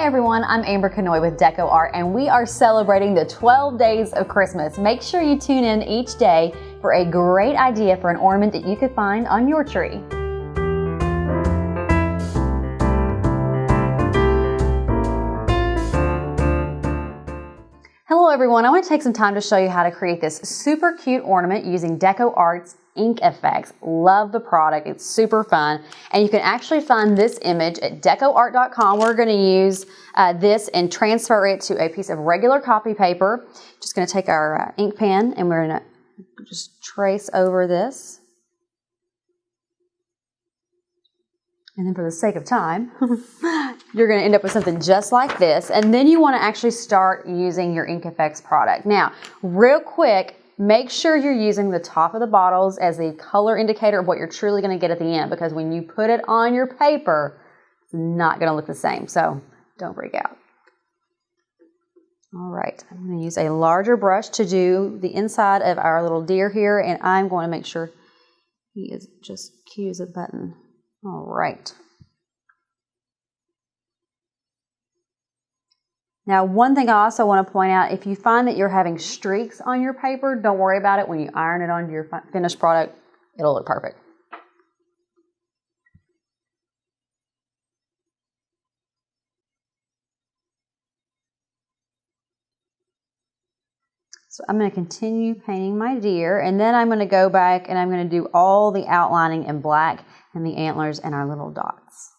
Hi everyone, I'm Amber Kennoy with DecoArt and we are celebrating the 12 days of Christmas. Make sure you tune in each day for a great idea for an ornament that you could find on your tree. Hello everyone, I want to take some time to show you how to create this super cute ornament using DecoArt's ink effects. Love the product, it's super fun. And you can actually find this image at DecoArt.com. We're going to use this and transfer it to a piece of regular copy paper. Just going to take our ink pen and we're going to just trace over this. And then for the sake of time, you're going to end up with something just like this. And then you want to actually start using your ink effects product. Now, real quick, make sure you're using the top of the bottles as the color indicator of what you're truly going to get at the end, because when you put it on your paper, it's not going to look the same. So don't freak out. All right, I'm going to use a larger brush to do the inside of our little deer here, and I'm going to make sure he is just cute as a button. All right. Now, one thing I also want to point out, if you find that you're having streaks on your paper, don't worry about it. When you iron it onto your finished product, it'll look perfect. So I'm going to continue painting my deer, and then I'm going to go back and I'm going to do all the outlining in black and the antlers and our little dots.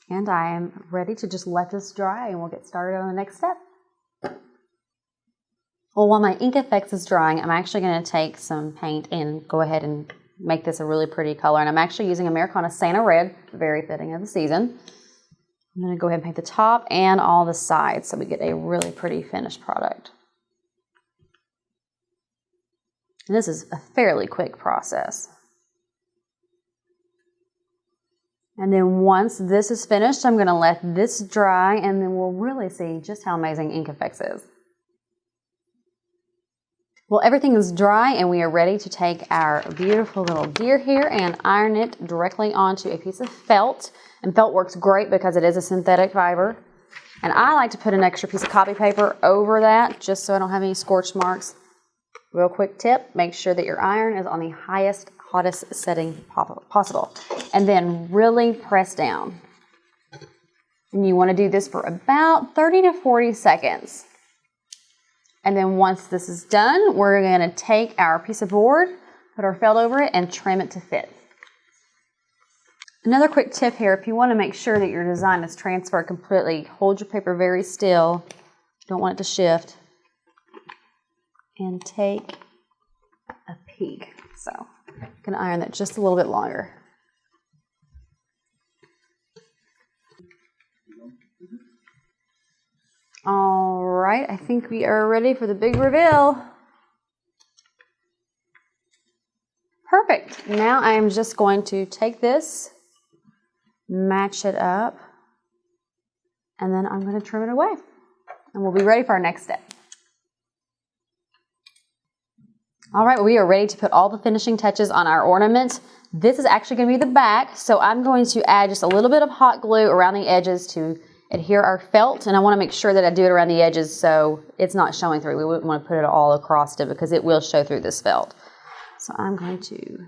And I am ready to just let this dry and we'll get started on the next step. Well, while my ink effects is drying, I'm actually going to take some paint and go ahead and make this a really pretty color. And I'm actually using Americana Santa Red, very fitting of the season. I'm going to go ahead and paint the top and all the sides so we get a really pretty finished product. And this is a fairly quick process. And then once this is finished, I'm going to let this dry, and then we'll really see just how amazing ink effects is. Well, everything is dry and we are ready to take our beautiful little deer here and iron it directly onto a piece of felt. And felt works great because it is a synthetic fiber. And I like to put an extra piece of copy paper over that just so I don't have any scorch marks. Real quick tip, make sure that your iron is on the highest, hottest setting possible. And then really press down. And you want to do this for about 30 to 40 seconds. And then once this is done, we're going to take our piece of board, put our felt over it, and trim it to fit. Another quick tip here, if you want to make sure that your design is transferred completely, hold your paper very still. Don't want it to shift. And take a peek. So I'm going to iron that just a little bit longer. All right, I think we are ready for the big reveal. Perfect. Now I am just going to take this, match it up, and then I'm going to trim it away. And we'll be ready for our next step. All right, we are ready to put all the finishing touches on our ornament. This is actually going to be the back, so I'm going to add just a little bit of hot glue around the edges to adhere our felt, and I want to make sure that I do it around the edges so it's not showing through. We wouldn't want to put it all across it because it will show through this felt. So I'm going to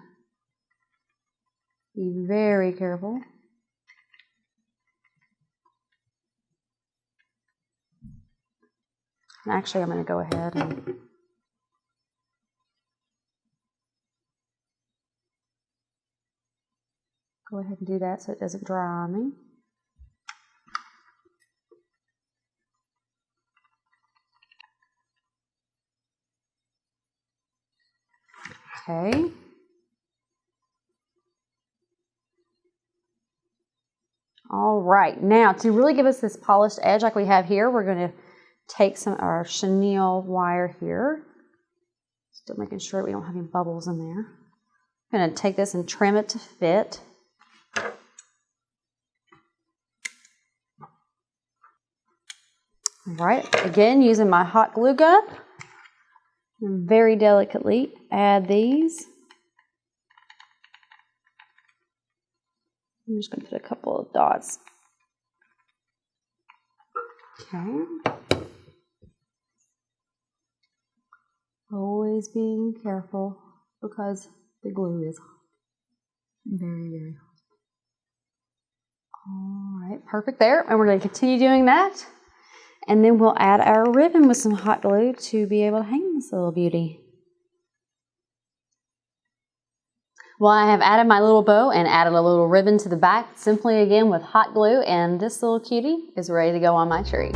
be very careful. And actually, I'm going to go ahead and do that so it doesn't dry on me. Okay. All right, now to really give us this polished edge like we have here, we're going to take some of our chenille wire here. Still making sure we don't have any bubbles in there. I'm going to take this and trim it to fit. All right, again, using my hot glue gun, and very delicately add these. I'm just going to put a couple of dots. Okay. Always being careful because the glue is very, very hot. All right, perfect there. And we're going to continue doing that. And then we'll add our ribbon with some hot glue to be able to hang this little beauty. Well, I have added my little bow and added a little ribbon to the back, simply again with hot glue, and this little cutie is ready to go on my tree.